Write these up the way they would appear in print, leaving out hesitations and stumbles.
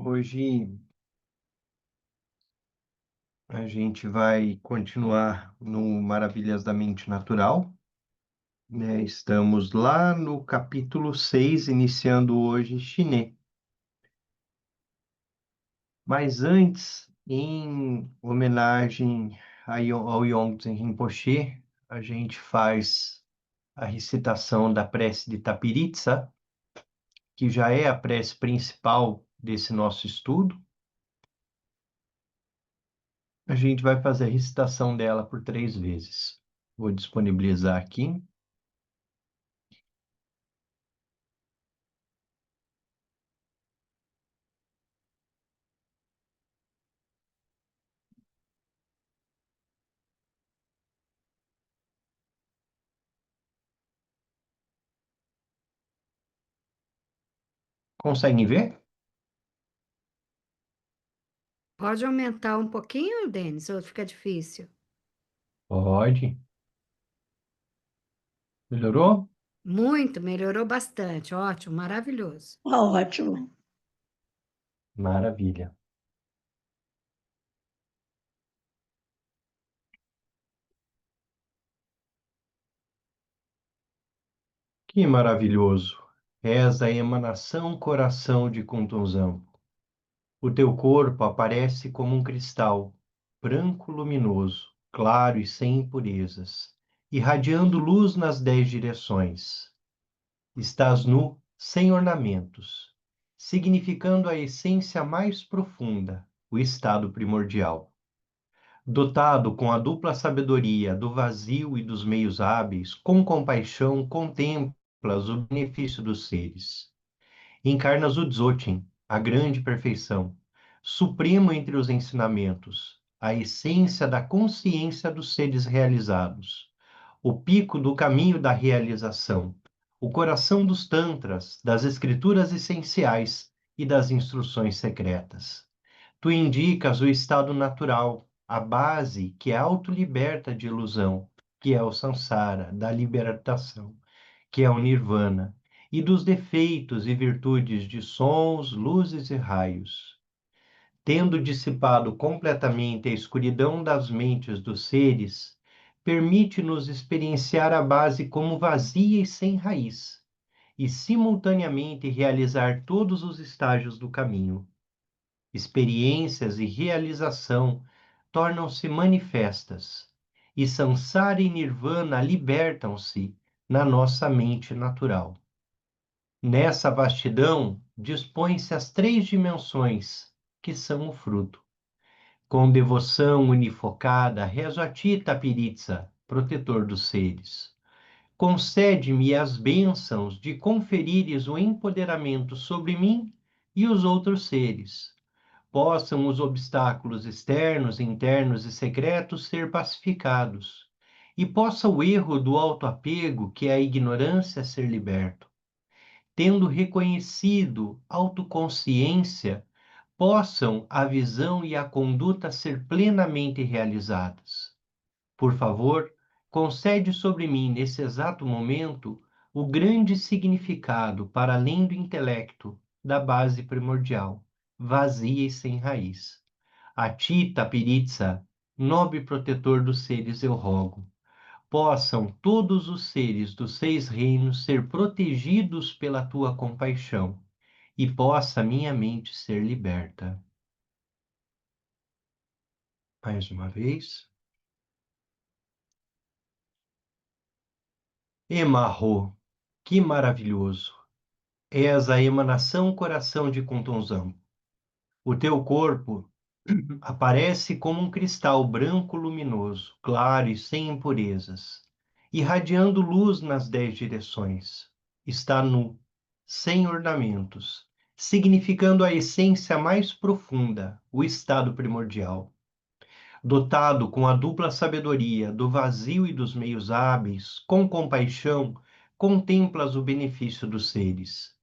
Hoje a gente vai continuar no Maravilhas da Mente Natural, né? Estamos lá no capítulo 6, iniciando hoje Chinê. Mas antes, em homenagem ao Yongtsen Rinpoche, a gente faz a recitação da prece de Tapiritsa, que já é a prece principal desse nosso estudo. A gente vai fazer a recitação dela por 3 vezes. Vou disponibilizar aqui. Conseguem ver? Pode aumentar um pouquinho, Denis, ou fica difícil? Pode. Melhorou? Muito, melhorou bastante. Ótimo, maravilhoso. Ótimo. Maravilha. Que maravilhoso. És a emanação coração de contusão. O teu corpo aparece como um cristal, branco luminoso, claro e sem impurezas, irradiando luz nas 10 direções. Estás nu, sem ornamentos, significando a essência mais profunda, o estado primordial. Dotado com a dupla sabedoria do vazio e dos meios hábeis, com compaixão contemplas o benefício dos seres. Encarnas o Dzogchen, a grande perfeição, supremo entre os ensinamentos, a essência da consciência dos seres realizados, o pico do caminho da realização, o coração dos tantras, das escrituras essenciais e das instruções secretas. Tu indicas o estado natural, a base que autoliberta de ilusão, que é o samsara, da libertação, que é o nirvana, e dos defeitos e virtudes de sons, luzes e raios. Tendo dissipado completamente a escuridão das mentes dos seres, permite-nos experienciar a base como vazia e sem raiz, e simultaneamente realizar todos os estágios do caminho. Experiências e realização tornam-se manifestas, e samsara e nirvana libertam-se na nossa mente natural. Nessa vastidão, dispõem-se as 3 dimensões, que são o fruto. Com devoção unifocada, rezo a ti, Tapiritsa, protetor dos seres. Concede-me as bênçãos de conferires o empoderamento sobre mim e os outros seres. Possam os obstáculos externos, internos e secretos ser pacificados, e possa o erro do autoapego, que é a ignorância, ser liberto. Tendo reconhecido autoconsciência, possam a visão e a conduta ser plenamente realizadas. Por favor, concede sobre mim, nesse exato momento, o grande significado para além do intelecto, da base primordial, vazia e sem raiz. A ti, Tapiritsa, nobre protetor dos seres, eu rogo. Possam todos os seres dos 6 reinos ser protegidos pela tua compaixão, e possa minha mente ser liberta. Mais uma vez. Emarro, que maravilhoso! És a emanação coração de contusão. O teu corpo aparece como um cristal branco luminoso, claro e sem impurezas, irradiando luz nas 10 direções. Está nu, sem ornamentos, significando a essência mais profunda, o estado primordial. Dotado com a dupla sabedoria do vazio e dos meios hábeis, com compaixão, contemplas o benefício dos seres.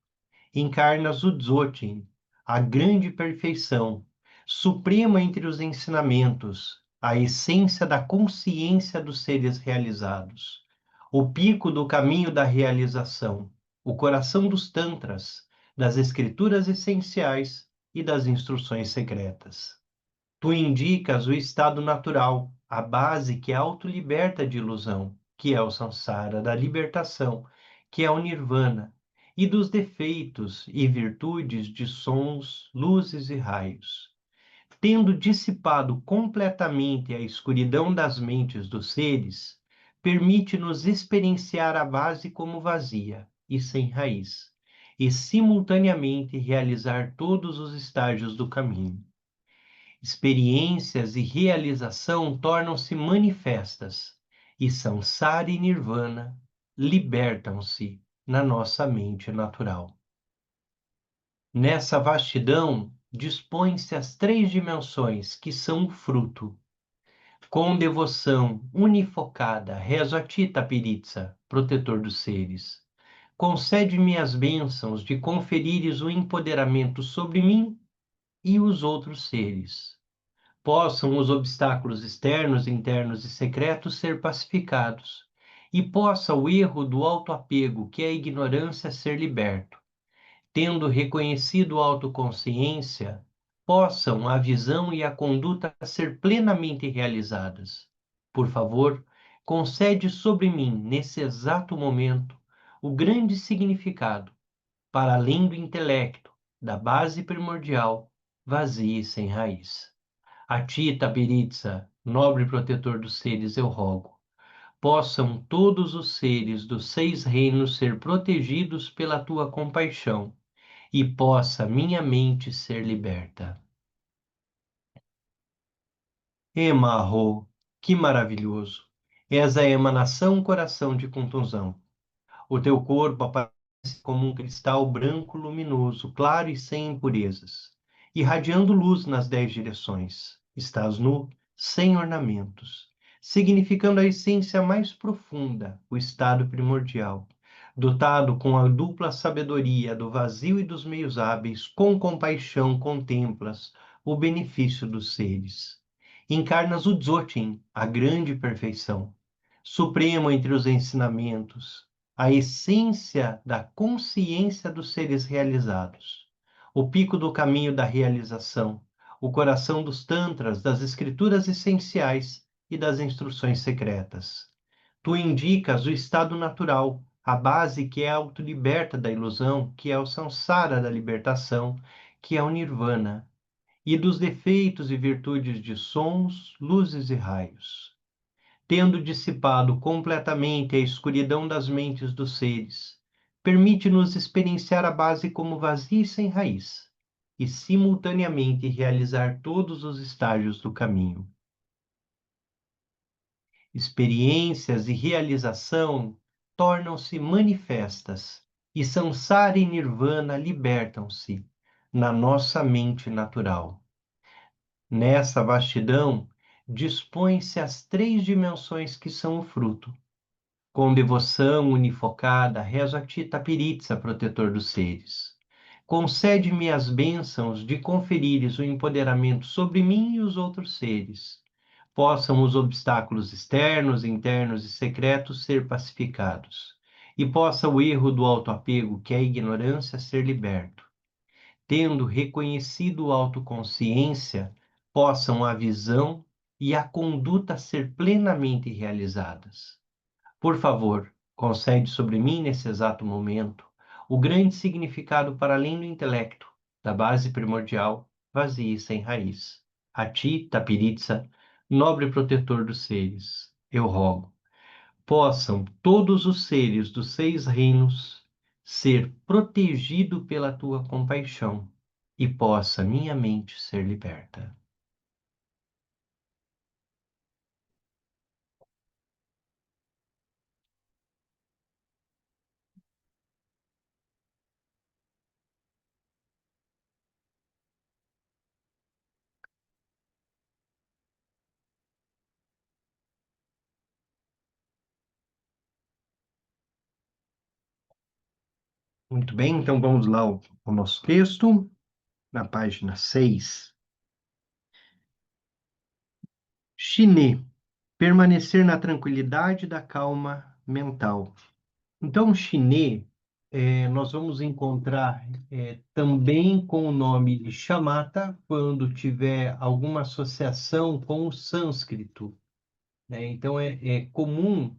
Encarnas o Dzogchen, a grande perfeição, suprema entre os ensinamentos, a essência da consciência dos seres realizados, o pico do caminho da realização, o coração dos tantras, das escrituras essenciais e das instruções secretas. Tu indicas o estado natural, a base que autoliberta de ilusão, que é o samsara, da libertação, que é o nirvana, e dos defeitos e virtudes de sons, luzes e raios. Tendo dissipado completamente a escuridão das mentes dos seres, permite-nos experienciar a base como vazia e sem raiz, e simultaneamente realizar todos os estágios do caminho. Experiências e realização tornam-se manifestas, e samsara e nirvana libertam-se na nossa mente natural. Nessa vastidão, dispõem-se as três dimensões que são o fruto. Com devoção unifocada, rezo a ti, Tapiritsa, protetor dos seres. Concede-me as bênçãos de conferires o empoderamento sobre mim e os outros seres. Possam os obstáculos externos, internos e secretos ser pacificados, e possa o erro do autoapego, que é a ignorância, ser liberto. Tendo reconhecido a autoconsciência, possam a visão e a conduta ser plenamente realizadas. Por favor, concede sobre mim, nesse exato momento, o grande significado, para além do intelecto, da base primordial, vazia e sem raiz. A ti, Tabiritsa, nobre protetor dos seres, eu rogo. Possam todos os seres dos 6 reinos ser protegidos pela tua compaixão e possa minha mente ser liberta. Emarro, que maravilhoso! És a emanação coração de contusão. O teu corpo aparece como um cristal branco luminoso, claro e sem impurezas, irradiando luz nas 10 direções. Estás nu, sem ornamentos, significando a essência mais profunda, o estado primordial. Dotado com a dupla sabedoria do vazio e dos meios hábeis, com compaixão contemplas o benefício dos seres. Encarnas o Dzogchen, a grande perfeição, supremo entre os ensinamentos, a essência da consciência dos seres realizados, o pico do caminho da realização, o coração dos tantras, das escrituras essenciais e das instruções secretas. Tu indicas o estado natural, a base que é a autoliberta da ilusão, que é o samsara da libertação, que é o nirvana, e dos defeitos e virtudes de sons, luzes e raios. Tendo dissipado completamente a escuridão das mentes dos seres, permite-nos experienciar a base como vazia e sem raiz, e simultaneamente realizar todos os estágios do caminho. Experiências e realização tornam-se manifestas, e samsara e nirvana libertam-se na nossa mente natural. Nessa vastidão, dispõem-se as 3 dimensões que são o fruto. Com devoção unifocada, rezo a ti, Tapiritsa, protetor dos seres. Concede-me as bênçãos de conferires o empoderamento sobre mim e os outros seres. Possam os obstáculos externos, internos e secretos ser pacificados. E possa o erro do autoapego, que é a ignorância, ser liberto. Tendo reconhecido a autoconsciência, possam a visão e a conduta ser plenamente realizadas. Por favor, concede sobre mim nesse exato momento o grande significado para além do intelecto, da base primordial, vazia e sem raiz. A ti, Tapiritsa, nobre protetor dos seres, eu rogo, possam todos os seres dos 6 reinos ser protegidos pela tua compaixão e possa minha mente ser liberta. Muito bem, então vamos lá ao nosso texto, na página 6. Chinê, permanecer na tranquilidade da calma mental. Então, chinê nós vamos encontrar também com o nome de chamata, quando tiver alguma associação com o sânscrito, né? Então, é comum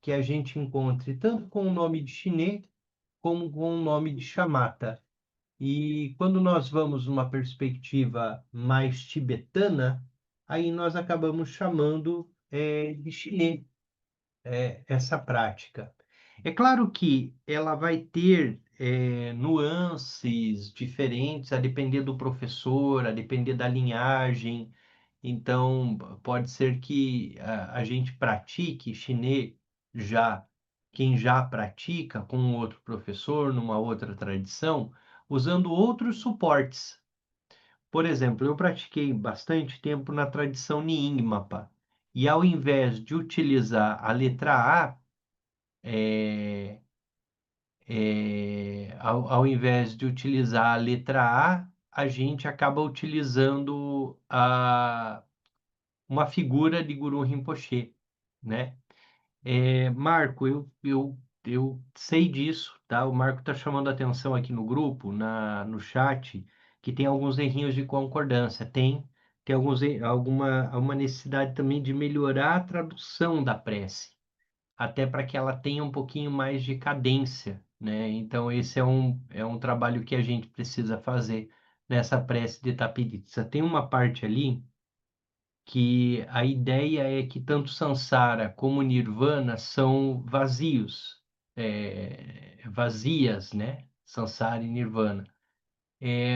que a gente encontre tanto com o nome de chinês como com o nome de chamata. E quando nós vamos numa perspectiva mais tibetana, aí nós acabamos chamando de chinês essa prática. É claro que ela vai ter nuances diferentes a depender do professor, a depender da linhagem. Então, pode ser que a gente pratique chinês já, quem já pratica com um outro professor, numa outra tradição, usando outros suportes. Por exemplo, eu pratiquei bastante tempo na tradição Nyingma, e ao invés de utilizar a letra A, é, ao invés de utilizar a letra a gente acaba utilizando uma figura de Guru Rinpoche, né? Marco, eu sei disso, tá? O Marco está chamando a atenção aqui no grupo, no chat, que tem alguns errinhos de concordância. Tem alguma necessidade também de melhorar a tradução da prece, até para que ela tenha um pouquinho mais de cadência, né? Então, esse é um trabalho que a gente precisa fazer nessa prece de Tapirita. Tem uma parte ali que a ideia é que tanto Sansara como Nirvana são vazios, vazias, né? Sansara e Nirvana.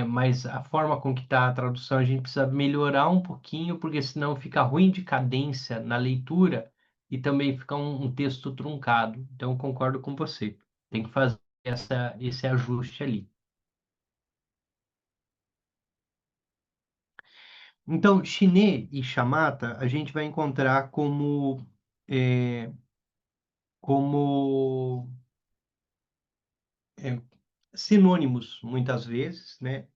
Mas a forma com que está a tradução a gente precisa melhorar um pouquinho, porque senão fica ruim de cadência na leitura e também fica um texto truncado. Então, eu concordo com você. Tem que fazer esse ajuste ali. Então, Shiné e chamata a gente vai encontrar é, como é, sinônimos, muitas vezes, né?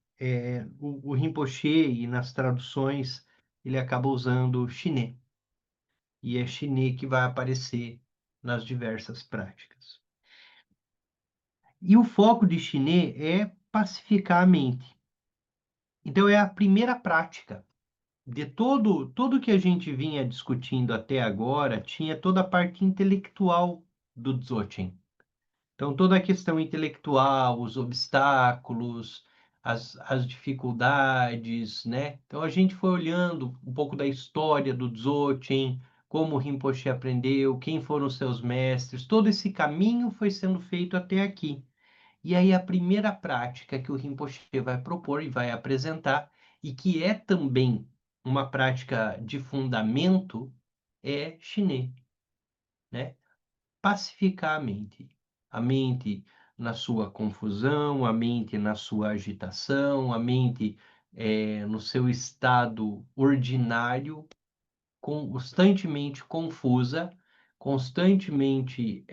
O Rinpoche, e nas traduções, ele acaba usando Shiné, e é Shiné que vai aparecer nas diversas práticas. E o foco de Shiné é pacificar a mente. Então, é a primeira prática. De tudo que a gente vinha discutindo até agora, tinha toda a parte intelectual do Dzogchen. Então, toda a questão intelectual, os obstáculos, as dificuldades, né? Então, a gente foi olhando um pouco da história do Dzogchen, como o Rinpoche aprendeu, quem foram os seus mestres, todo esse caminho foi sendo feito até aqui. E aí, a primeira prática que o Rinpoche vai propor e vai apresentar, e que é também uma prática de fundamento, é chinês, né? Pacificar a mente. A mente na sua confusão, a mente na sua agitação, a mente no seu estado ordinário, constantemente confusa, constantemente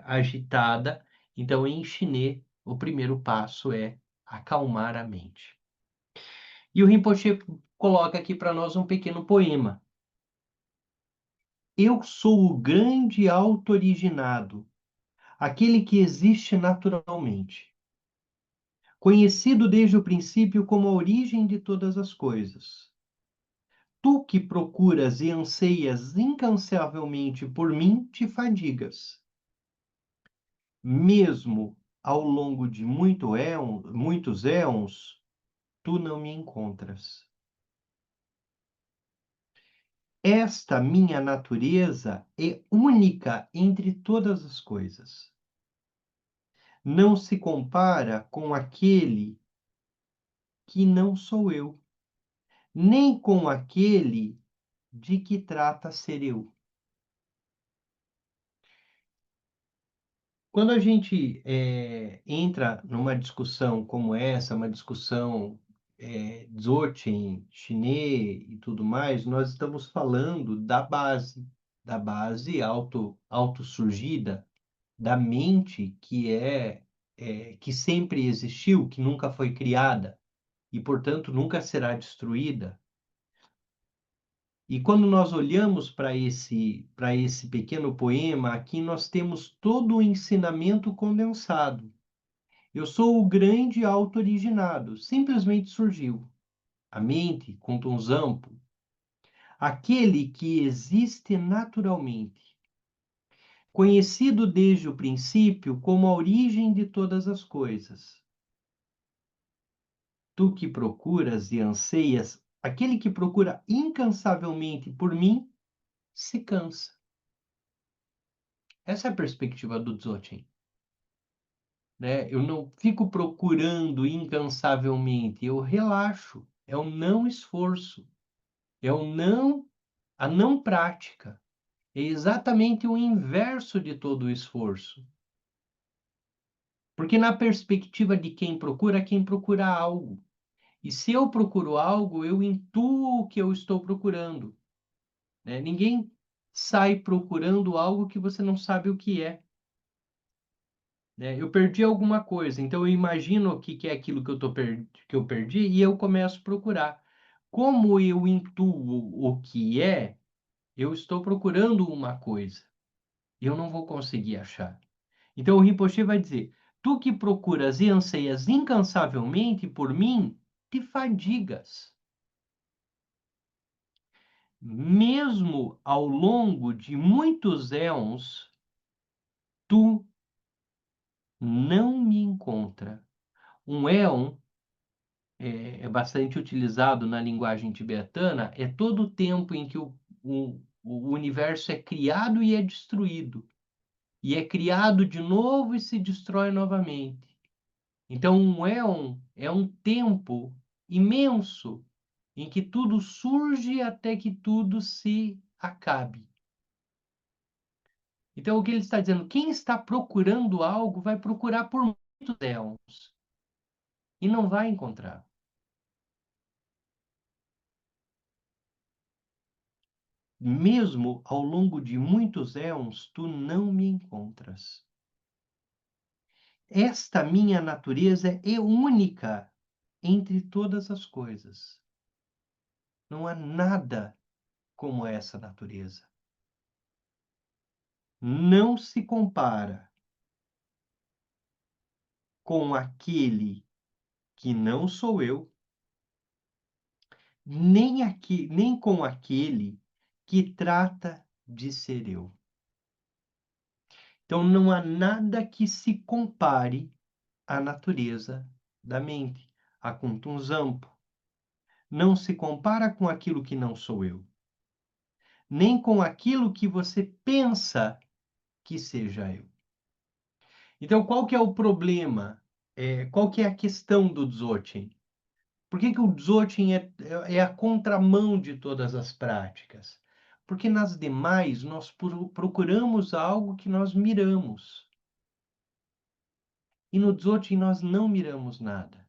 agitada. Então, em chinês, o primeiro passo é acalmar a mente. E o Rinpoche coloca aqui para nós um pequeno poema. Eu sou o grande auto-originado, aquele que existe naturalmente, conhecido desde o princípio como a origem de todas as coisas. Tu que procuras e anseias incansavelmente por mim, te fadigas. Mesmo ao longo de muitos éons, tu não me encontras. Esta minha natureza é única entre todas as coisas. Não se compara com aquele que não sou eu, nem com aquele de que trata ser eu. Quando a gente entra numa discussão como essa, uma discussão Dzogchen, chinês e tudo mais, nós estamos falando da base auto-surgida, da mente que sempre existiu, que nunca foi criada e, portanto, nunca será destruída. E quando nós olhamos para esse pequeno poema, aqui nós temos todo o ensinamento condensado. Eu sou o grande auto-originado, simplesmente surgiu. A mente, com tons amplos, aquele que existe naturalmente, conhecido desde o princípio como a origem de todas as coisas. Tu que procuras e anseias, aquele que procura incansavelmente por mim, se cansa. Essa é a perspectiva do Dzogchen, né? Eu não fico procurando incansavelmente, eu relaxo. É o não esforço, é a não prática. É exatamente o inverso de todo o esforço. Porque na perspectiva de quem procura algo. E se eu procuro algo, eu intuo o que eu estou procurando, né? Ninguém sai procurando algo que você não sabe o que é, né? Eu perdi alguma coisa, então eu imagino o que é aquilo que que eu perdi e eu começo a procurar. Como eu intuo o que é, eu estou procurando uma coisa e eu não vou conseguir achar. Então o Rinpoche vai dizer: tu que procuras e anseias incansavelmente por mim, te fadigas. Mesmo ao longo de muitos éons, tu não me encontra. Um éon é bastante utilizado na linguagem tibetana, é todo o tempo em que o universo é criado e é destruído, e é criado de novo e se destrói novamente. Então, um éon é um tempo imenso em que tudo surge até que tudo se acabe. Então, o que ele está dizendo? Quem está procurando algo vai procurar por muitos éons e não vai encontrar. Mesmo ao longo de muitos éons, tu não me encontras. Esta minha natureza é única entre todas as coisas. Não há nada como essa natureza. Não se compara com aquele que não sou eu, nem com aquele que trata de ser eu. Então, não há nada que se compare à natureza da mente, a Kuntunzampo. Não se compara com aquilo que não sou eu, nem com aquilo que você pensa que seja eu. Então, qual que é o problema? Qual que é a questão do Dzogchen? Por que o Dzogchen é a contramão de todas as práticas? Porque nas demais nós procuramos algo que nós miramos. E no Dzogchen nós não miramos nada.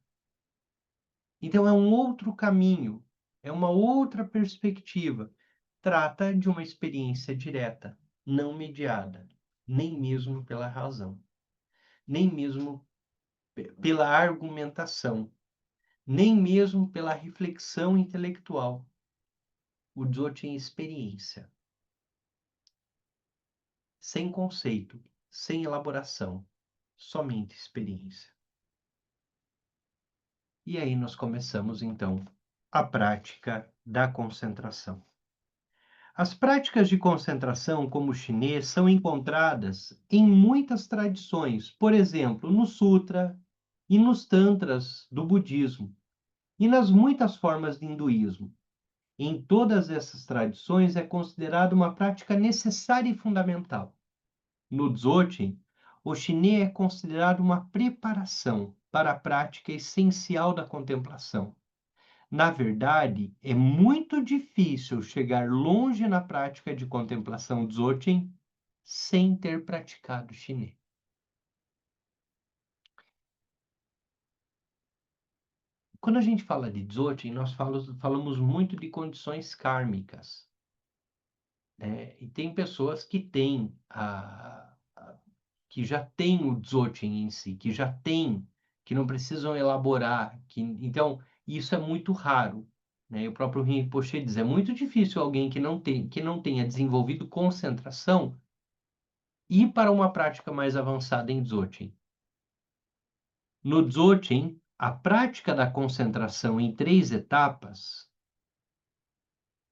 Então é um outro caminho, é uma outra perspectiva. Trata de uma experiência direta, não mediada, nem mesmo pela razão, nem mesmo pela argumentação, nem mesmo pela reflexão intelectual. O Dzogchen é experiência, sem conceito, sem elaboração, somente experiência. E aí nós começamos então a prática da concentração. As práticas de concentração, como o chinês, são encontradas em muitas tradições, por exemplo, no Sutra e nos Tantras do budismo, e nas muitas formas de hinduísmo. Em todas essas tradições é considerada uma prática necessária e fundamental. No Dzogchen, o chinês é considerado uma preparação para a prática essencial da contemplação. Na verdade, é muito difícil chegar longe na prática de contemplação Dzogchen sem ter praticado chinês. Quando a gente fala de Dzogchen, nós falamos muito de condições kármicas, né? E tem pessoas que têm que já têm o Dzogchen em si, que já têm, que não precisam elaborar, então isso é muito raro, né? E o próprio Rinpoche diz, é muito difícil alguém que não tenha desenvolvido concentração ir para uma prática mais avançada em Dzogchen. No Dzogchen, a prática da concentração em 3 etapas,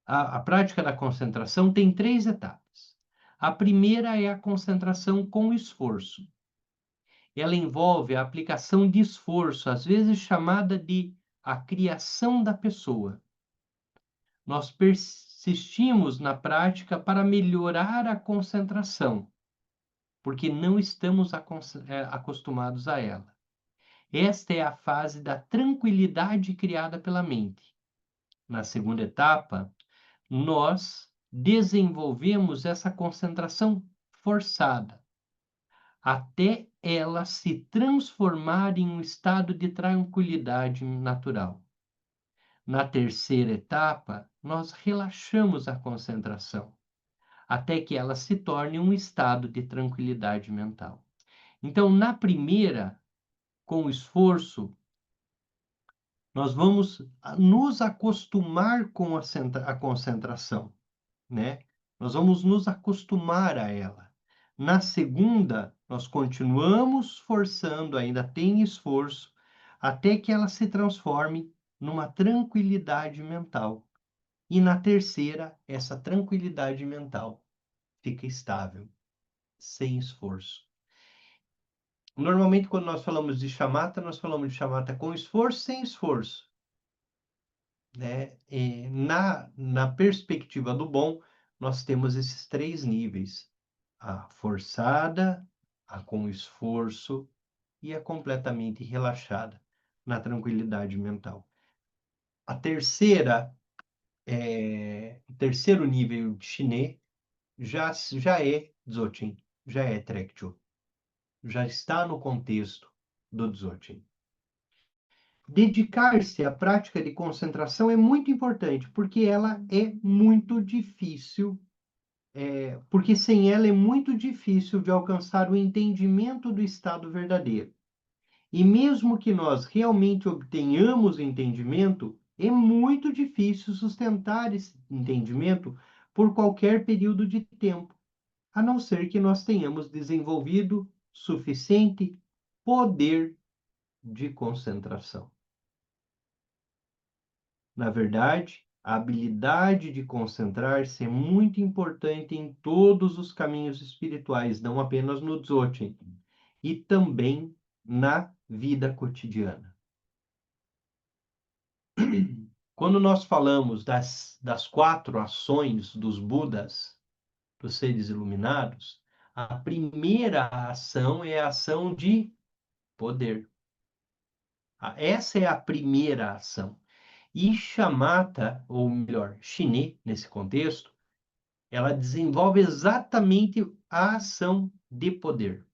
a prática da concentração tem 3 etapas. A primeira é a concentração com esforço. Ela envolve a aplicação de esforço, às vezes chamada de a criação da pessoa. Nós persistimos na prática para melhorar a concentração, porque não estamos acostumados a ela. Esta é a fase da tranquilidade criada pela mente. Na segunda etapa, nós desenvolvemos essa concentração forçada, até ela se transformar em um estado de tranquilidade natural. Na terceira etapa, nós relaxamos a concentração, até que ela se torne um estado de tranquilidade mental. Então, na primeira, com esforço, nós vamos nos acostumar com a concentração, né? Nós vamos nos acostumar a ela. Na segunda, nós continuamos forçando, ainda tem esforço, até que ela se transforme numa tranquilidade mental. E na terceira, essa tranquilidade mental fica estável, sem esforço. Normalmente, quando nós falamos de chamata, nós falamos de chamata com esforço, sem esforço, né? E na perspectiva do bom, nós temos esses 3 níveis: a forçada, a com esforço e a completamente relaxada, na tranquilidade mental. A terceira, o terceiro nível de chinês já é Dzogchen, já é Trekchö, já está no contexto do Dzogchen. Dedicar-se à prática de concentração é muito importante, porque ela é muito difícil, porque sem ela é muito difícil de alcançar o entendimento do estado verdadeiro. E mesmo que nós realmente obtenhamos o entendimento, é muito difícil sustentar esse entendimento por qualquer período de tempo, a não ser que nós tenhamos desenvolvido suficiente poder de concentração. Na verdade, a habilidade de concentrar-se é muito importante em todos os caminhos espirituais, não apenas no Dzogchen, e também na vida cotidiana. Quando nós falamos das 4 ações dos Budas, dos seres iluminados, a primeira ação é a ação de poder. Essa é a primeira ação. E Shamatha, ou melhor, Shiné, nesse contexto, ela desenvolve exatamente a ação de poder.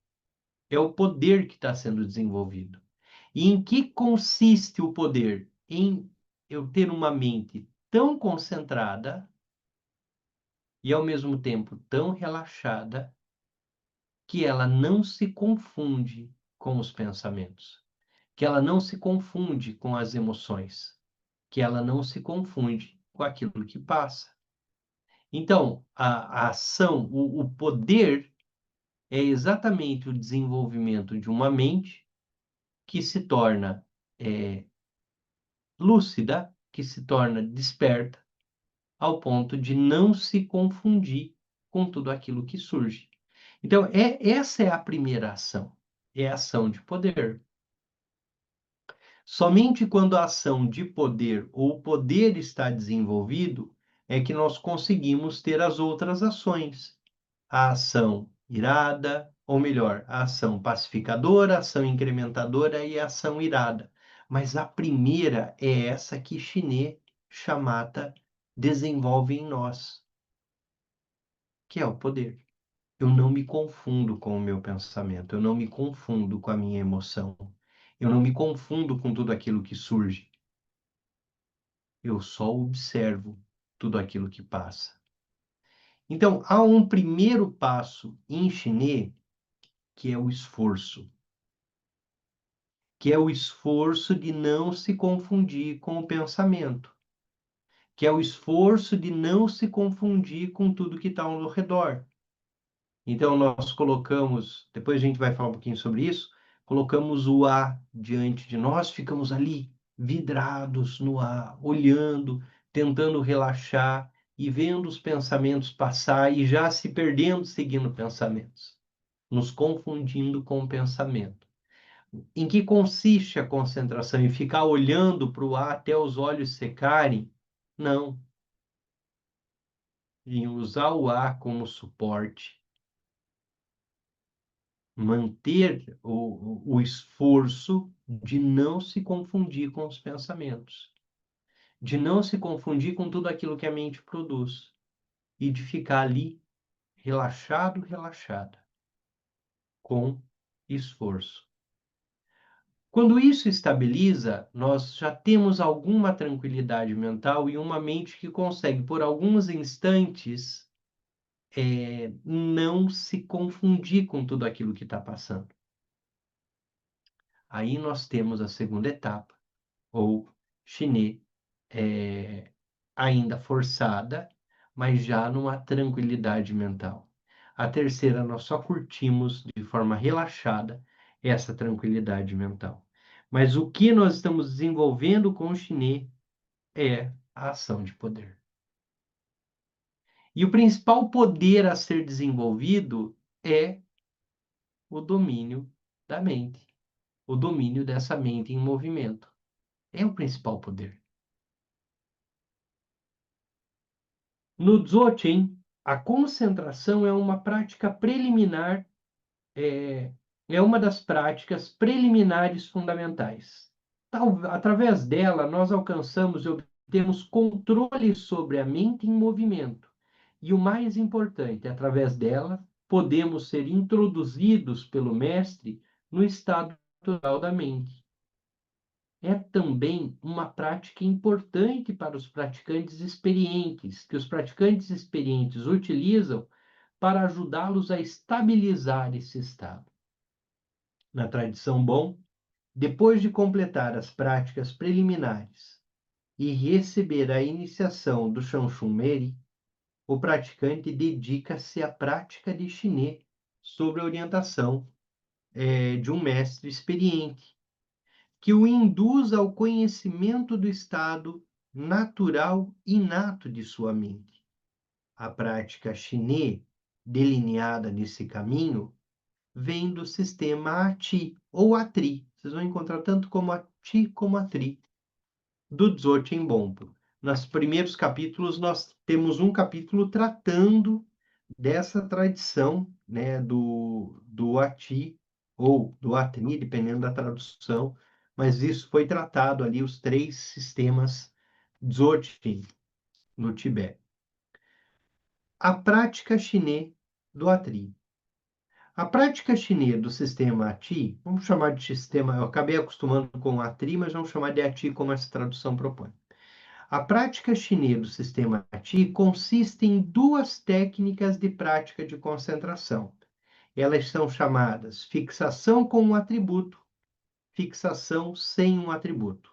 É o poder que está sendo desenvolvido. E em que consiste o poder? Em eu ter uma mente tão concentrada e, ao mesmo tempo, tão relaxada que ela não se confunde com os pensamentos, que ela não se confunde com as emoções, que ela não se confunde com aquilo que passa. Então, a ação, o poder é exatamente o desenvolvimento de uma mente que se torna lúcida, que se torna desperta, ao ponto de não se confundir com tudo aquilo que surge. Então, essa é a primeira ação, é a ação de poder. Somente quando a ação de poder ou o poder está desenvolvido é que nós conseguimos ter as outras ações. A ação irada, ou melhor, a ação pacificadora, a ação incrementadora e a ação irada. Mas a primeira é essa que Shiné Shamatha desenvolve em nós, que é o poder. Eu não me confundo com o meu pensamento, eu não me confundo com a minha emoção, eu não me confundo com tudo aquilo que surge. Eu só observo tudo aquilo que passa. Então, há um primeiro passo em Shiné, que é o esforço. Que é o esforço de não se confundir com o pensamento. Que é o esforço de não se confundir com tudo que está ao redor. Então, nós colocamos, depois a gente vai falar um pouquinho sobre isso, colocamos o A diante de nós, ficamos ali vidrados no A, olhando, tentando relaxar e vendo os pensamentos passar e já se perdendo seguindo pensamentos, nos confundindo com o pensamento. Em que consiste a concentração? Em ficar olhando para o ar até os olhos secarem? Não. Em usar o ar como suporte, manter o esforço de não se confundir com os pensamentos, de não se confundir com tudo aquilo que a mente produz e de ficar ali relaxado, relaxada, com esforço. Quando isso estabiliza, nós já temos alguma tranquilidade mental e uma mente que consegue, por alguns instantes, não se confundir com tudo aquilo que está passando. Aí nós temos a segunda etapa, ou chinê, ainda forçada, mas já numa tranquilidade mental. A terceira, nós só curtimos de forma relaxada essa tranquilidade mental. Mas o que nós estamos desenvolvendo com o chinê é a ação de poder. E o principal poder a ser desenvolvido é o domínio da mente, o domínio dessa mente em movimento. É o principal poder. No Dzogchen, a concentração é uma prática preliminar, é, é uma das práticas preliminares fundamentais. Através dela, nós alcançamos e obtemos controle sobre a mente em movimento. E o mais importante, através dela, podemos ser introduzidos pelo mestre no estado natural da mente. É também uma prática importante para os praticantes experientes, que os praticantes experientes utilizam para ajudá-los a estabilizar esse estado. Na tradição Bon, depois de completar as práticas preliminares e receber a iniciação do Shanshun Meri, o praticante dedica-se à prática de chinê sob a orientação de um mestre experiente, que o induz ao conhecimento do estado natural inato de sua mente. A prática chinê, delineada nesse caminho, vem do sistema Ati ou Atri. Vocês vão encontrar tanto como Ati como Atri, do Dzogchen Bonpo. Nos primeiros capítulos, nós temos um capítulo tratando dessa tradição, né, do Ati ou do Atri, dependendo da tradução, mas isso foi tratado ali, os três sistemas Dzogchen no Tibete. A prática chinê do Atri. A prática chinesa do sistema ATI, vamos chamar de sistema, eu acabei acostumando com o ATRI, mas vamos chamar de ATI como essa tradução propõe. A prática chinesa do sistema ATI consiste em duas técnicas de prática de concentração. Elas são chamadas fixação com um atributo, fixação sem um atributo.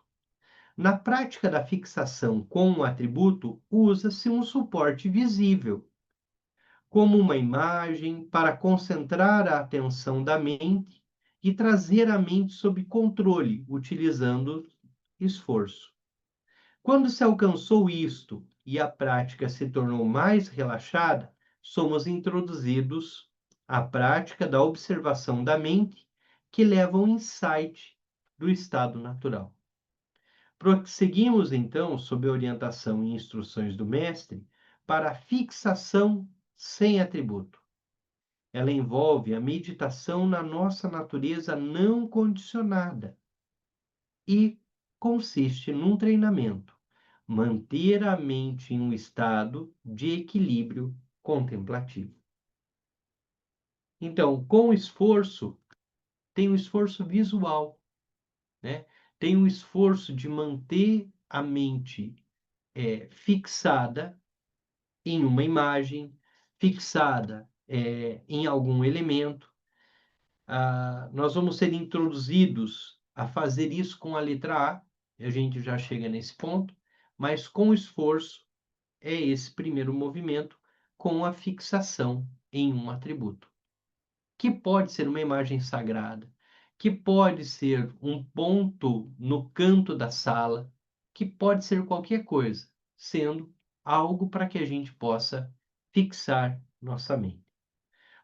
Na prática da fixação com um atributo, usa-se um suporte visível, como uma imagem para concentrar a atenção da mente e trazer a mente sob controle, utilizando esforço. Quando se alcançou isto e a prática se tornou mais relaxada, somos introduzidos à prática da observação da mente, que leva ao insight do estado natural. Prosseguimos, então, sob a orientação e instruções do mestre, para a fixação sem atributo. Ela envolve a meditação na nossa natureza não condicionada e consiste num treinamento, manter a mente em um estado de equilíbrio contemplativo. Então, com esforço, tem o esforço visual, né? Tem o esforço de manter a mente fixada em uma imagem, fixada em algum elemento. Nós vamos ser introduzidos a fazer isso com a letra A, e a gente já chega nesse ponto, mas com esforço é esse primeiro movimento com a fixação em um atributo, que pode ser uma imagem sagrada, que pode ser um ponto no canto da sala, que pode ser qualquer coisa, sendo algo para que a gente possa fixar nossa mente.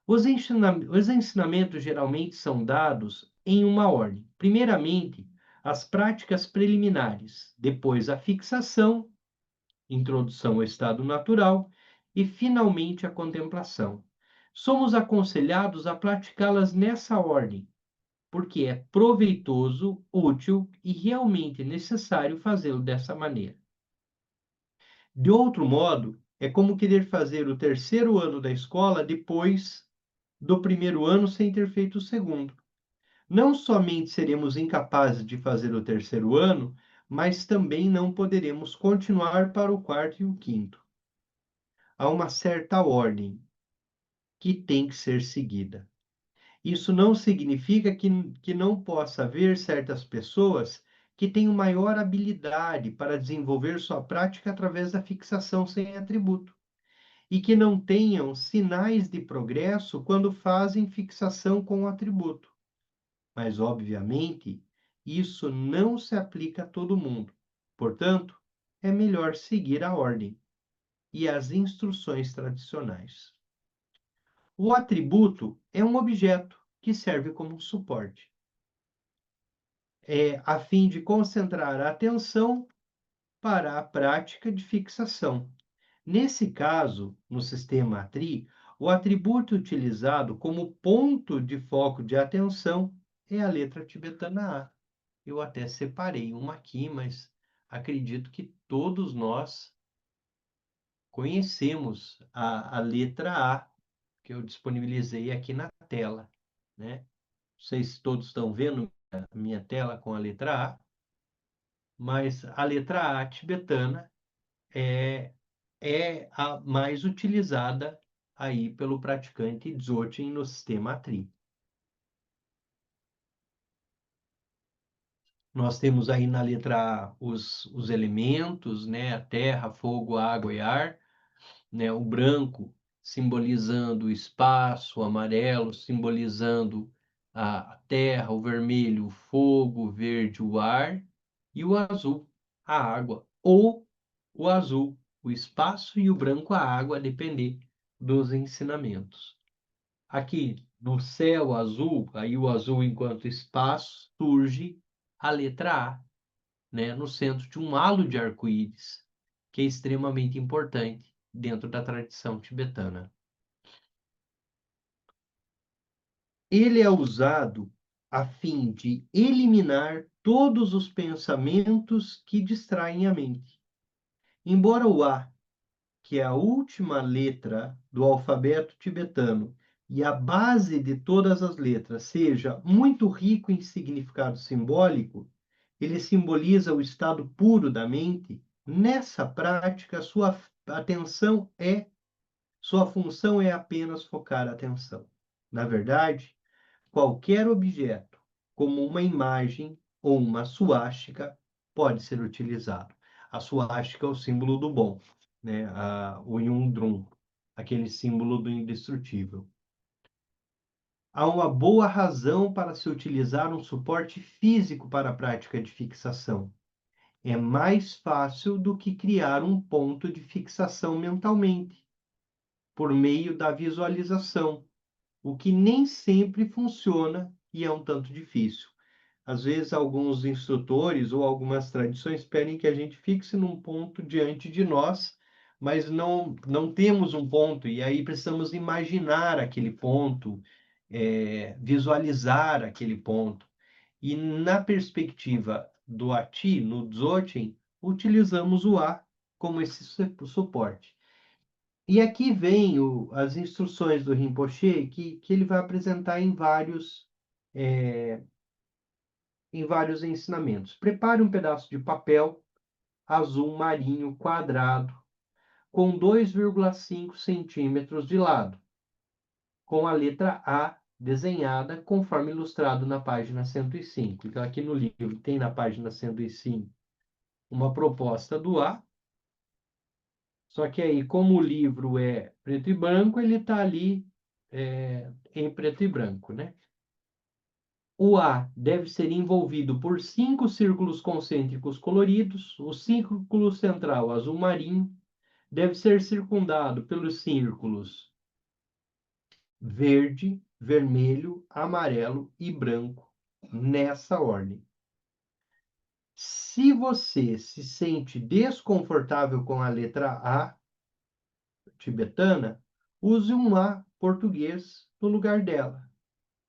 Os ensinamentos geralmente são dados em uma ordem. Primeiramente, as práticas preliminares, depois a fixação, introdução ao estado natural e, finalmente, a contemplação. Somos aconselhados a praticá-las nessa ordem, porque é proveitoso, útil e realmente necessário fazê-lo dessa maneira. De outro modo, é como querer fazer o terceiro ano da escola depois do primeiro ano sem ter feito o segundo. Não somente seremos incapazes de fazer o terceiro ano, mas também não poderemos continuar para o quarto e o quinto. Há uma certa ordem que tem que ser seguida. Isso não significa que não possa haver certas pessoas que tenham maior habilidade para desenvolver sua prática através da fixação sem atributo e que não tenham sinais de progresso quando fazem fixação com o atributo. Mas, obviamente, isso não se aplica a todo mundo. Portanto, é melhor seguir a ordem e as instruções tradicionais. O atributo é um objeto que serve como suporte, a fim de concentrar a atenção para a prática de fixação. Nesse caso, no sistema ATRI, o atributo utilizado como ponto de foco de atenção é a letra tibetana A. Eu até separei uma aqui, mas acredito que todos nós conhecemos a letra A, que eu disponibilizei aqui na tela, né? Não sei se todos estão vendo a minha tela com a letra A, mas a letra A tibetana é, é a mais utilizada aí pelo praticante Dzogchen no sistema Atri. Nós temos aí na letra A os elementos, né? A terra, fogo, água e ar, né? O branco simbolizando o espaço, o amarelo simbolizando a terra, o vermelho, o fogo, o verde, o ar, e o azul, a água, ou o azul, o espaço, e o branco, a água, a depender dos ensinamentos. Aqui no céu azul, aí o azul enquanto espaço, surge a letra A, né, no centro de um halo de arco-íris, que é extremamente importante dentro da tradição tibetana. Ele é usado a fim de eliminar todos os pensamentos que distraem a mente. Embora o A, que é a última letra do alfabeto tibetano e a base de todas as letras, seja muito rico em significado simbólico, ele simboliza o estado puro da mente. Nessa prática, sua função é apenas focar a atenção. Na verdade, qualquer objeto, como uma imagem ou uma suástica, pode ser utilizado. A suástica é o símbolo do bom, né? O Yundrum, aquele símbolo do indestrutível. Há uma boa razão para se utilizar um suporte físico para a prática de fixação. É mais fácil do que criar um ponto de fixação mentalmente, por meio da visualização, o que nem sempre funciona e é um tanto difícil. Às vezes, alguns instrutores ou algumas tradições pedem que a gente fixe num ponto diante de nós, mas não temos um ponto, e aí precisamos imaginar aquele ponto, visualizar aquele ponto. E na perspectiva do Ati, no Dzogchen, utilizamos o A como esse suporte. E aqui vem as instruções do Rinpoche que ele vai apresentar é, em vários ensinamentos. Prepare um pedaço de papel azul marinho quadrado com 2,5 centímetros de lado, com a letra A desenhada conforme ilustrado na página 105. Então, aqui no livro tem na página 105 uma proposta do A, só que aí, como o livro é preto e branco, ele está ali em preto e branco, né? O A deve ser envolvido por 5 círculos concêntricos coloridos. O círculo central, azul marinho, deve ser circundado pelos círculos verde, vermelho, amarelo e branco, nessa ordem. Se você se sente desconfortável com a letra A tibetana, use um A português no lugar dela.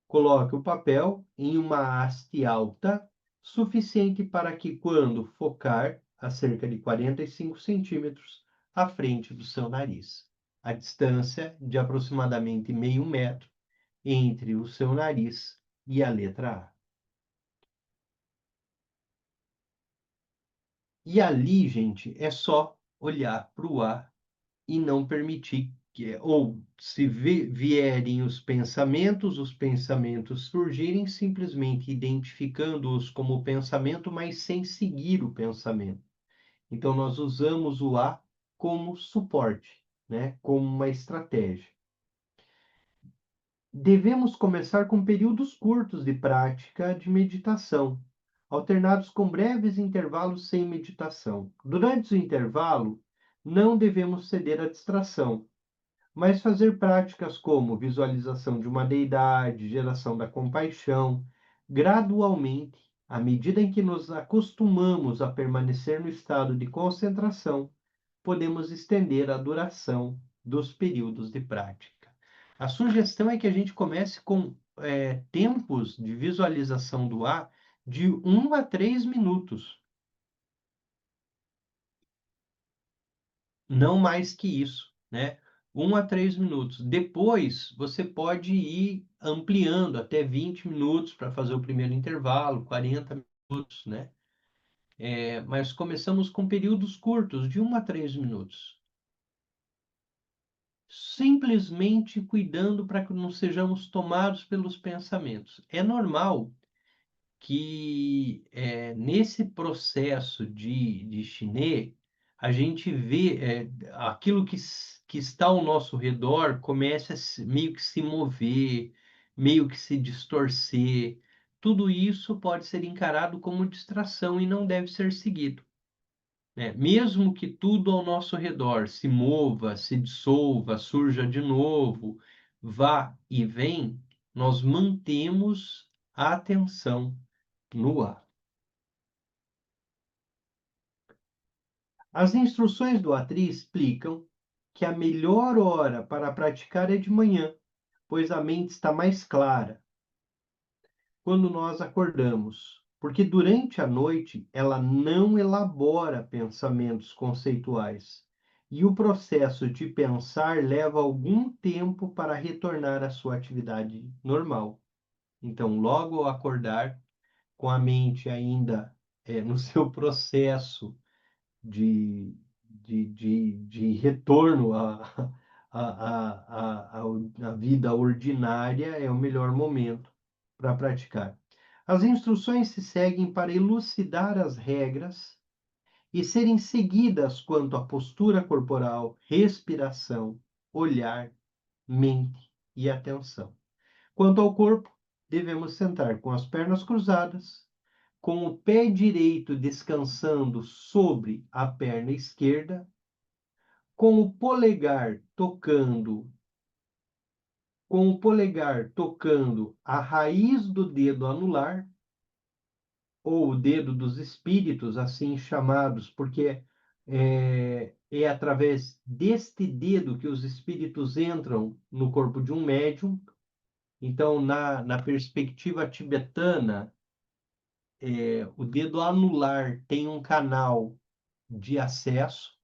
Coloque o papel em uma haste alta, suficiente para que, quando focar, a cerca de 45 centímetros à frente do seu nariz, a distância de aproximadamente meio metro entre o seu nariz e a letra A. E ali, gente, é só olhar para o A e não permitir que, ou se vierem os pensamentos surgirem, simplesmente identificando-os como pensamento, mas sem seguir o pensamento. Então, nós usamos o A como suporte, né? Como uma estratégia. Devemos começar com períodos curtos de prática de meditação, alternados com breves intervalos sem meditação. Durante o intervalo, não devemos ceder à distração, mas fazer práticas como visualização de uma deidade, geração da compaixão, gradualmente, à medida em que nos acostumamos a permanecer no estado de concentração, podemos estender a duração dos períodos de prática. A sugestão é que a gente comece com tempos de visualização do ar de 1 a 3 minutos, não mais que isso, né? 1 a 3 minutos. Depois, você pode ir ampliando até 20 minutos para fazer o primeiro intervalo, 40 minutos, né? Mas começamos com períodos curtos, de 1 a 3 minutos. Simplesmente cuidando para que não sejamos tomados pelos pensamentos. É normal que nesse processo de chinê, a gente vê aquilo que está ao nosso redor começa a meio que se mover, meio que se distorcer. Tudo isso pode ser encarado como distração e não deve ser seguido, né? Mesmo que tudo ao nosso redor se mova, se dissolva, surja de novo, vá e vem, nós mantemos a atenção no ar. As instruções do Atri explicam que a melhor hora para praticar é de manhã, pois a mente está mais clara quando nós acordamos, porque durante a noite ela não elabora pensamentos conceituais. E o processo de pensar leva algum tempo para retornar à sua atividade normal. Então, logo ao acordar, com a mente ainda no seu processo de retorno à vida ordinária, é o melhor momento para praticar. As instruções se seguem para elucidar as regras e serem seguidas quanto à postura corporal, respiração, olhar, mente e atenção. Quanto ao corpo, devemos sentar com as pernas cruzadas, com o pé direito descansando sobre a perna esquerda, com o polegar tocando a raiz do dedo anular, ou o dedo dos espíritos, assim chamados, porque é através deste dedo que os espíritos entram no corpo de um médium. Então, na perspectiva tibetana, o dedo anular tem um canal de acesso.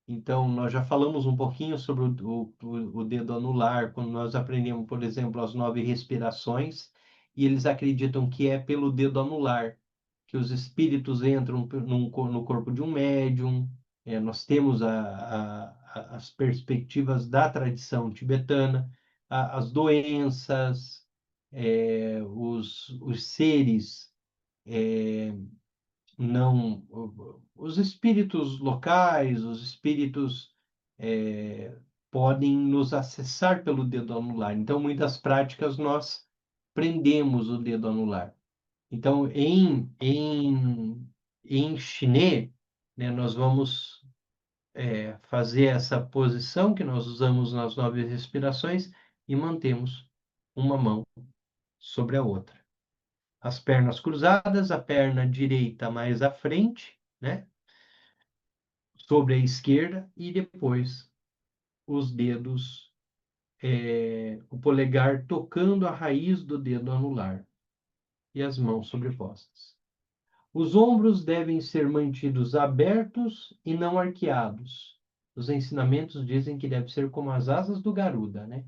Então, nós já falamos um pouquinho sobre o dedo anular, quando nós aprendemos, por exemplo, as 9 respirações, e eles acreditam que é pelo dedo anular que os espíritos entram no corpo de um médium. Nós temos as perspectivas da tradição tibetana, as doenças, os seres não, os espíritos locais, os espíritos podem nos acessar pelo dedo anular. Então, muitas práticas nós prendemos o dedo anular. Então, em chinês, né, nós vamos fazer essa posição que nós usamos nas 9 respirações e mantemos uma mão sobre a outra. As pernas cruzadas, a perna direita mais à frente, né, sobre a esquerda, e depois os dedos, o polegar tocando a raiz do dedo anular e as mãos sobrepostas. Os ombros devem ser mantidos abertos e não arqueados. Os ensinamentos dizem que deve ser como as asas do garuda, né?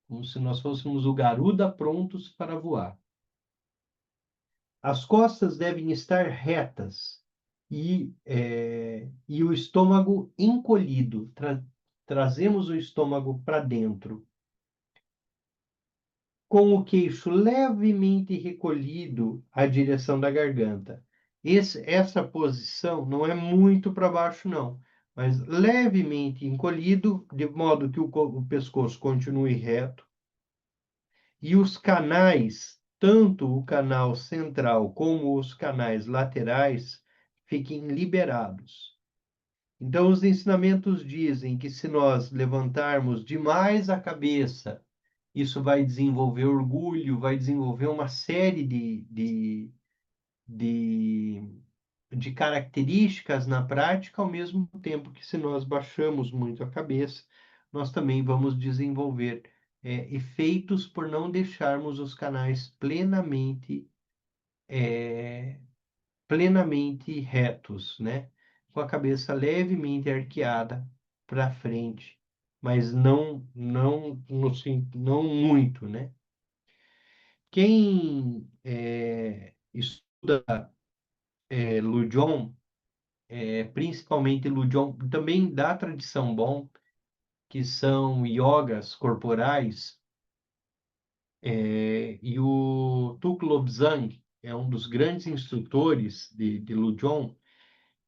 Como se nós fôssemos o garuda prontos para voar. As costas devem estar retas e o estômago encolhido. Trazemos o estômago para dentro, com o queixo levemente recolhido à direção da garganta. Essa posição não é muito para baixo, não, mas levemente encolhido, de modo que o pescoço continue reto e os canais, tanto o canal central como os canais laterais, fiquem liberados. Então, os ensinamentos dizem que se nós levantarmos demais a cabeça, isso vai desenvolver orgulho, vai desenvolver uma série de, de características na prática, ao mesmo tempo que, se nós baixamos muito a cabeça, nós também vamos desenvolver efeitos por não deixarmos os canais é, plenamente retos, né? Com a cabeça levemente arqueada para frente, mas não muito, né? Quem estuda Lujong, principalmente Lujong, também da tradição Bon, que são yogas corporais, e o Tuk Lobsang é um dos grandes instrutores de Lujong.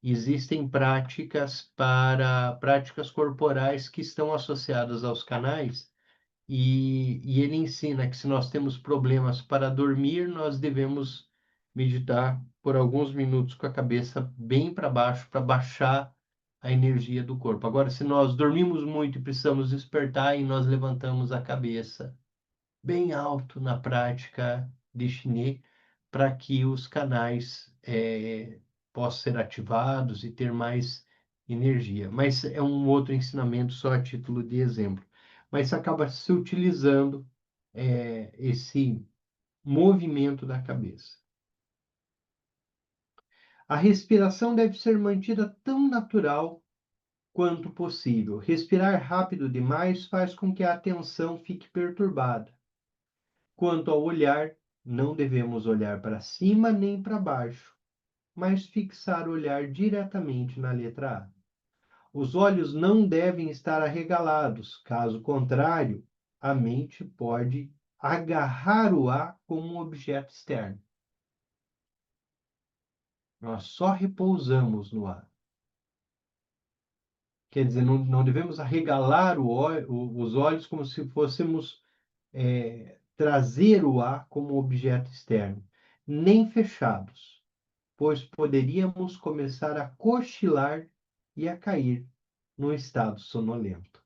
Existem práticas corporais que estão associadas aos canais, e ele ensina que, se nós temos problemas para dormir, nós devemos meditar por alguns minutos com a cabeça bem para baixo, para baixar a energia do corpo. Agora, se nós dormimos muito e precisamos despertar, e nós levantamos a cabeça bem alto na prática de chinês, para que os canais possam ser ativados e ter mais energia. Mas é um outro ensinamento, só a título de exemplo. Mas acaba se utilizando esse movimento da cabeça. A respiração deve ser mantida tão natural quanto possível. Respirar rápido demais faz com que a atenção fique perturbada. Quanto ao olhar, não devemos olhar para cima nem para baixo, mas fixar o olhar diretamente na letra A. Os olhos não devem estar arregalados, caso contrário, a mente pode agarrar o A como um objeto externo. Nós só repousamos no A. Quer dizer, não devemos arregalar os olhos como se fôssemos trazer o A como objeto externo, nem fechados, pois poderíamos começar a cochilar e a cair num estado sonolento.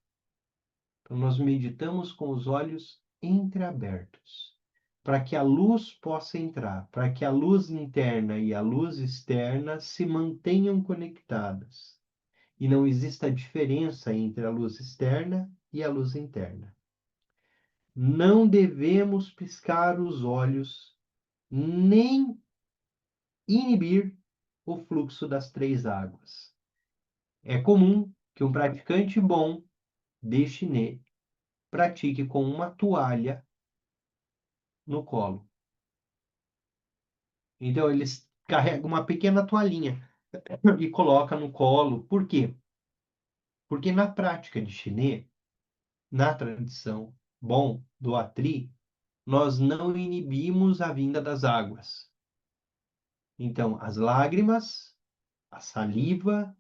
Então, nós meditamos com os olhos entreabertos, para que a luz possa entrar, para que a luz interna e a luz externa se mantenham conectadas e não exista diferença entre a luz externa e a luz interna. Não devemos piscar os olhos, nem inibir o fluxo das 3 águas. É comum que um praticante bom de chinês pratique com uma toalha no colo. Então, eles carregam uma pequena toalhinha e colocam no colo. Por quê? Porque na prática de chinês, na tradição bom do Atri, nós não inibimos a vinda das águas. Então, as lágrimas, a saliva,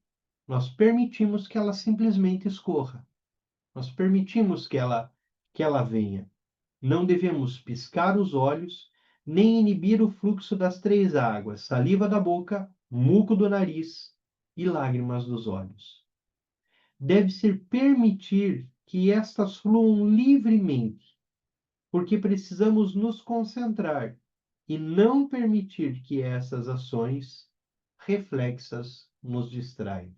nós permitimos que ela simplesmente escorra. Nós permitimos que ela venha. Não devemos piscar os olhos, nem inibir o fluxo das três águas, saliva da boca, muco do nariz e lágrimas dos olhos. Deve-se permitir que estas fluam livremente, porque precisamos nos concentrar e não permitir que essas ações reflexas nos distraiam.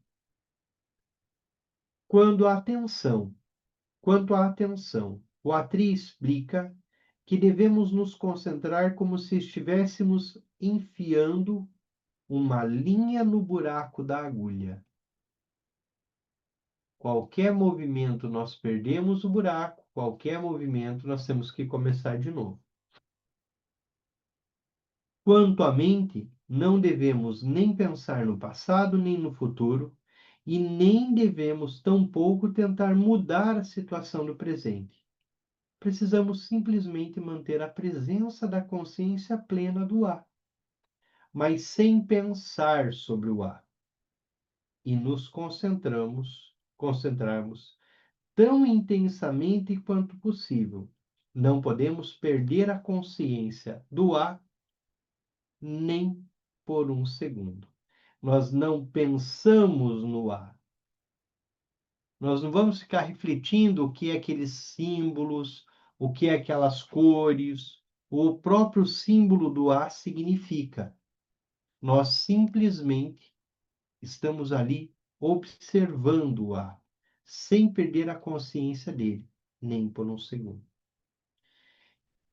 Quando a atenção Quanto à atenção, o Atri explica que devemos nos concentrar como se estivéssemos enfiando uma linha no buraco da agulha. Qualquer movimento nós perdemos o buraco, qualquer movimento nós temos que começar de novo. Quanto à mente, não devemos nem pensar no passado nem no futuro, e nem devemos tampouco tentar mudar a situação do presente. Precisamos simplesmente manter a presença da consciência plena do A, mas sem pensar sobre o A, e nos concentrarmos tão intensamente quanto possível. Não podemos perder a consciência do A nem por um segundo. Nós não pensamos no A. Nós não vamos ficar refletindo o que é aqueles símbolos, o que é aquelas cores, o próprio símbolo do A significa. Nós simplesmente estamos ali observando o A, sem perder a consciência dele, nem por um segundo.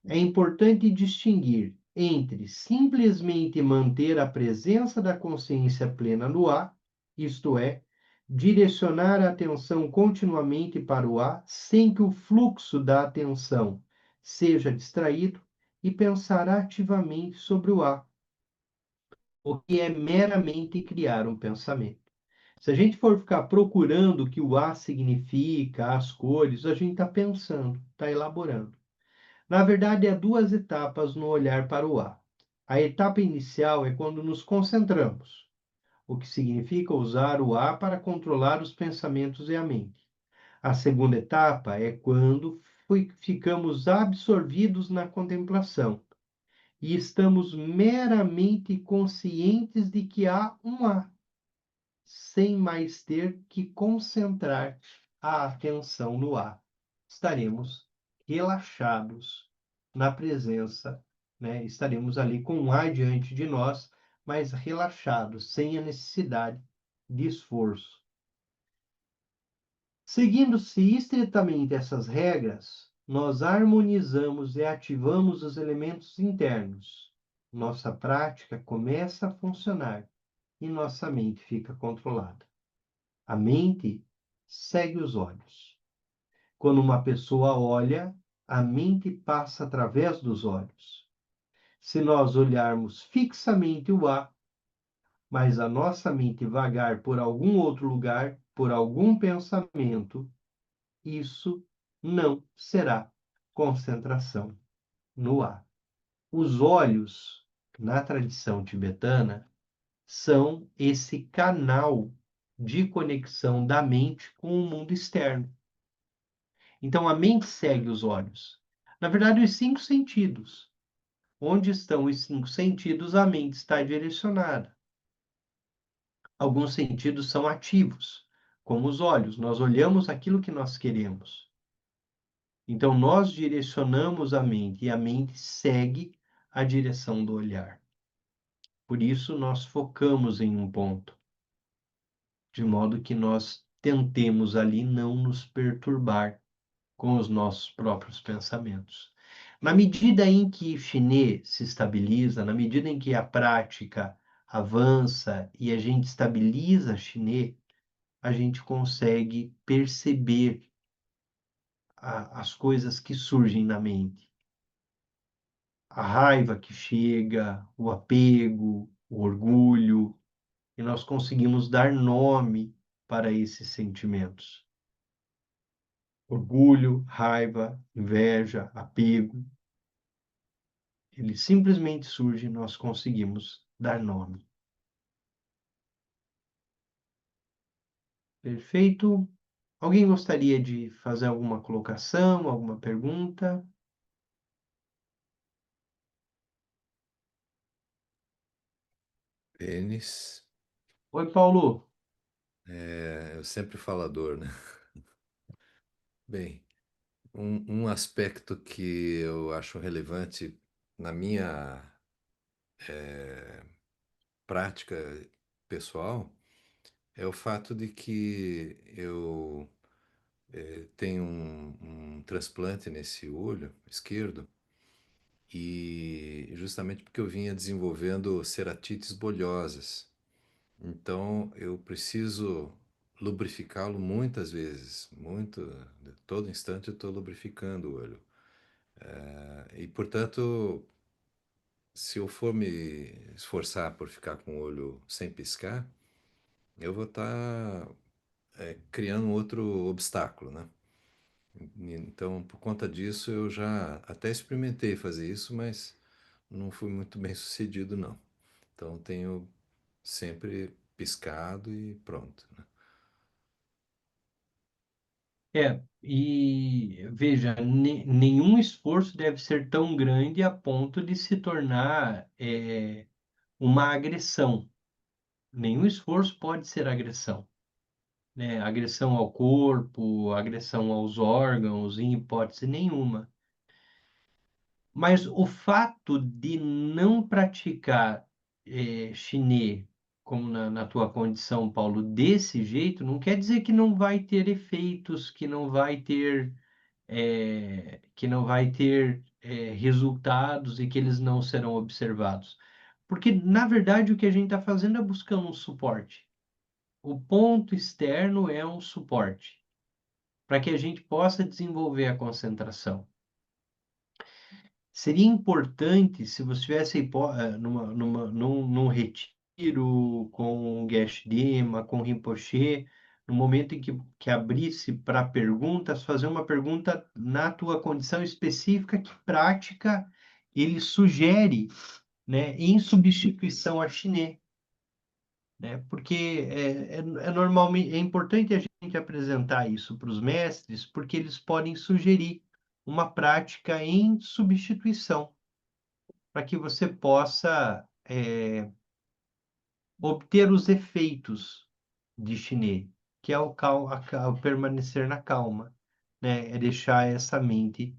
É importante distinguir entre simplesmente manter a presença da consciência plena no A, isto é, direcionar a atenção continuamente para o A, sem que o fluxo da atenção seja distraído, e pensar ativamente sobre o A, o que é meramente criar um pensamento. Se a gente for ficar procurando o que o A significa, as cores, a gente está pensando, está elaborando. Na verdade, há duas etapas no olhar para o A. A etapa inicial é quando nos concentramos, o que significa usar o A para controlar os pensamentos e a mente. A segunda etapa é quando ficamos absorvidos na contemplação e estamos meramente conscientes de que há um A, sem mais ter que concentrar a atenção no A. Estaremos relaxados na presença, né? Estaremos ali com um A diante de nós, mas relaxados, sem a necessidade de esforço. Seguindo-se estritamente essas regras, nós harmonizamos e ativamos os elementos internos. Nossa prática começa a funcionar e nossa mente fica controlada. A mente segue os olhos. Quando uma pessoa olha, a mente passa através dos olhos. Se nós olharmos fixamente o A, mas a nossa mente vagar por algum outro lugar, por algum pensamento, isso não será concentração no A. Os olhos, na tradição tibetana, são esse canal de conexão da mente com o mundo externo. Então, a mente segue os olhos. Na verdade, os cinco sentidos. Onde estão os cinco sentidos, a mente está direcionada. Alguns sentidos são ativos, como os olhos. Nós olhamos aquilo que nós queremos. Então, nós direcionamos a mente e a mente segue a direção do olhar. Por isso, nós focamos em um ponto, de modo que nós tentemos ali não nos perturbar com os nossos próprios pensamentos. Na medida em que o chinês se estabiliza, na medida em que a prática avança e a gente estabiliza chinês, a gente consegue perceber as coisas que surgem na mente. A raiva que chega, o apego, o orgulho, e nós conseguimos dar nome para esses sentimentos. Orgulho, raiva, inveja, apego. Ele simplesmente surge e nós conseguimos dar nome. Perfeito? Alguém gostaria de fazer alguma colocação, alguma pergunta? Pênis, Oi, Paulo. eu sempre falador, né? Bem, um aspecto que eu acho relevante na minha prática pessoal é o fato de que eu tenho um transplante nesse olho esquerdo e justamente porque eu vinha desenvolvendo ceratites bolhosas. Então eu preciso lubrificá-lo muitas vezes, muito, todo instante eu estou lubrificando o olho. E portanto, se eu for me esforçar por ficar com o olho sem piscar, eu vou estar criando um outro obstáculo, né? Então, por conta disso, eu já até experimentei fazer isso, mas não fui muito bem sucedido, não. Então, tenho sempre piscado e pronto, né? E veja, nenhum esforço deve ser tão grande a ponto de se tornar uma agressão. Nenhum esforço pode ser agressão, né? Agressão ao corpo, agressão aos órgãos, em hipótese nenhuma. Mas o fato de não praticar chinês, como na tua condição, Paulo, desse jeito, não quer dizer que não vai ter efeitos, que não vai ter resultados e que eles não serão observados. Porque, na verdade, o que a gente está fazendo é buscando um suporte. O ponto externo é um suporte para que a gente possa desenvolver a concentração. Seria importante se você estivesse num retiro com o Geshe Dima, com o Rinpoche, no momento em que abrisse para perguntas, fazer uma pergunta na tua condição específica, que prática ele sugere, né, em substituição a chinê, né? Porque normalmente é importante a gente apresentar isso para os mestres, porque eles podem sugerir uma prática em substituição para que você possa obter os efeitos de chinês, que é o permanecer na calma, né? É deixar essa mente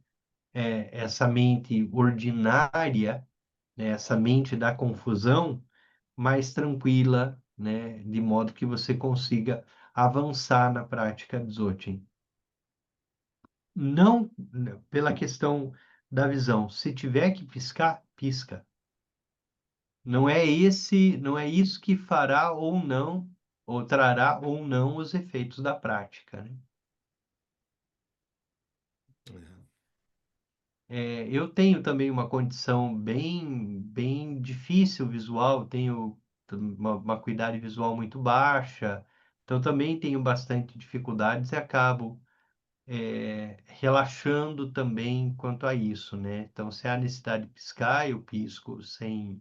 ordinária, né? Essa mente da confusão mais tranquila, né? De modo que você consiga avançar na prática de Dzogchen. Não pela questão da visão. Se tiver que piscar, pisca. Não é isso que fará ou não, ou trará ou não os efeitos da prática, né? Eu tenho também uma condição bem, bem difícil visual, tenho uma acuidade visual muito baixa, então também tenho bastante dificuldades e acabo relaxando também quanto a isso, né? Então, se há necessidade de piscar, eu pisco sem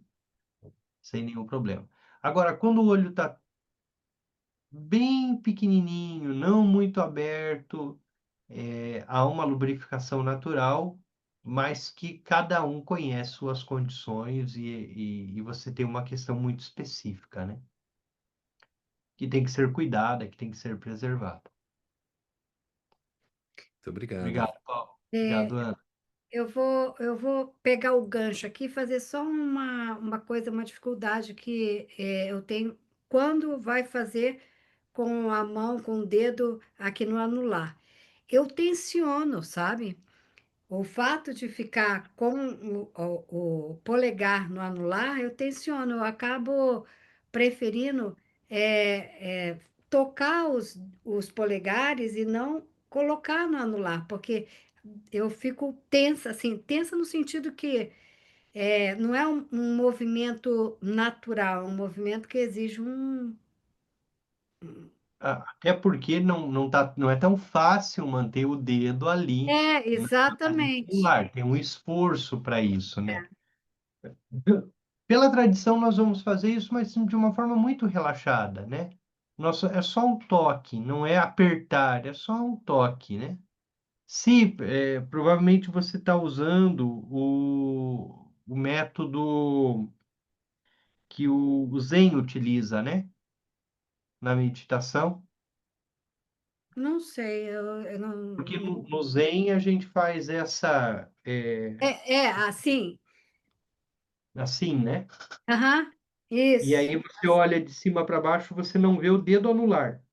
nenhum problema. Agora, quando o olho está bem pequenininho, não muito aberto, há uma lubrificação natural, mas que cada um conhece suas condições e você tem uma questão muito específica, né? Que tem que ser cuidada, que tem que ser preservada. Muito obrigado. Obrigado, Paulo. É, Obrigado, Ana. eu vou pegar o gancho aqui e fazer só uma coisa, uma dificuldade que eu tenho quando vai fazer com a mão, com o dedo aqui no anular. Eu tensiono, sabe? O fato de ficar com o polegar no anular, eu tensiono, eu acabo preferindo tocar os polegares e não colocar no anular, porque eu fico tensa, assim, tensa no sentido que não é um movimento natural, é um movimento que exige um. Até porque não é tão fácil manter o dedo ali É, no exatamente. celular, tem um esforço para isso, né? Pela tradição, nós vamos fazer isso, mas de uma forma muito relaxada, né? Nossa, é só um toque, não é apertar, é só um toque, né? Se provavelmente você está usando o método que o Zen utiliza, né? Na meditação. Não sei, eu Porque não. no Zen a gente faz É assim. assim, né? Aham, E isso. aí você olha de cima para baixo, você não vê o dedo anular,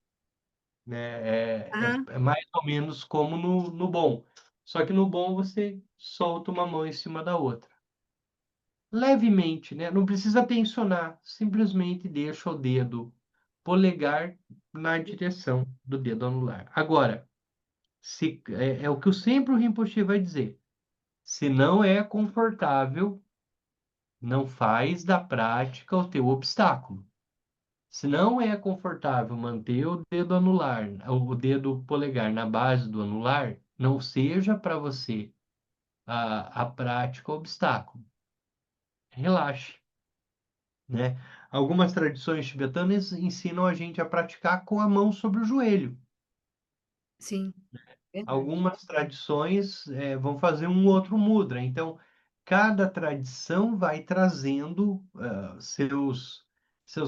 né? Aham, É mais ou menos como no bom. Só que no bom você solta uma mão em cima da outra. Levemente, né? Não precisa tensionar, simplesmente deixa o dedo polegar na direção do dedo anular. Agora, se, é o que sempre o Rinpoche vai dizer. Se não é confortável, não faz da prática o teu obstáculo. Se não é confortável manter o dedo anular, o dedo polegar na base do anular, não seja para você a prática obstáculo. Relaxe, né? Algumas tradições tibetanas ensinam a gente a praticar com a mão sobre o joelho. sim, verdade. Algumas tradições vão fazer um outro mudra. Então, cada tradição vai trazendo seus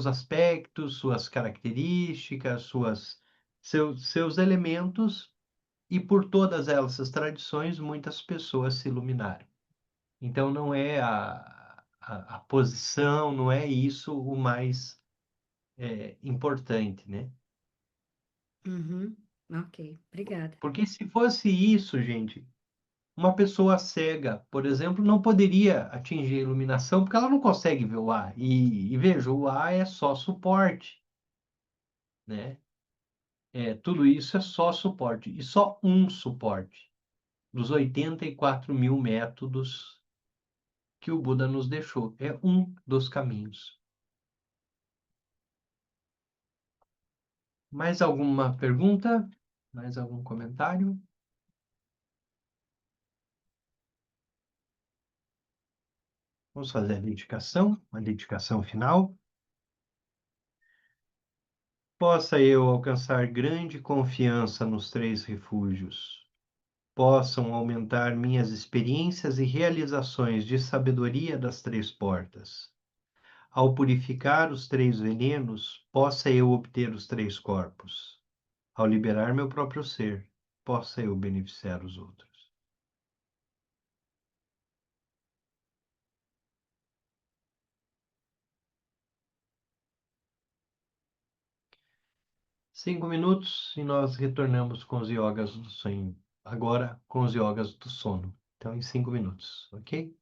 aspectos, suas características, seus elementos, e por todas essas tradições, muitas pessoas se iluminaram. Então, não é a posição, não é isso o mais importante, né? Uhum, ok, obrigada. Porque se fosse isso, gente, uma pessoa cega, por exemplo, não poderia atingir a iluminação porque ela não consegue ver o ar. E veja, o ar é só suporte, né? Tudo isso é só suporte. E só um suporte dos 84 mil métodos que o Buda nos deixou. É um dos caminhos. Mais alguma pergunta? Mais algum comentário? Vamos fazer a dedicação final. Possa eu alcançar grande confiança nos três refúgios, possam aumentar minhas experiências e realizações de sabedoria das três portas. Ao purificar os três venenos, possa eu obter os três corpos. Ao liberar meu próprio ser, possa eu beneficiar os outros. 5 minutos e nós retornamos com os yogas do sonho. Agora com os yogas do sono. Então, em 5 minutos, ok?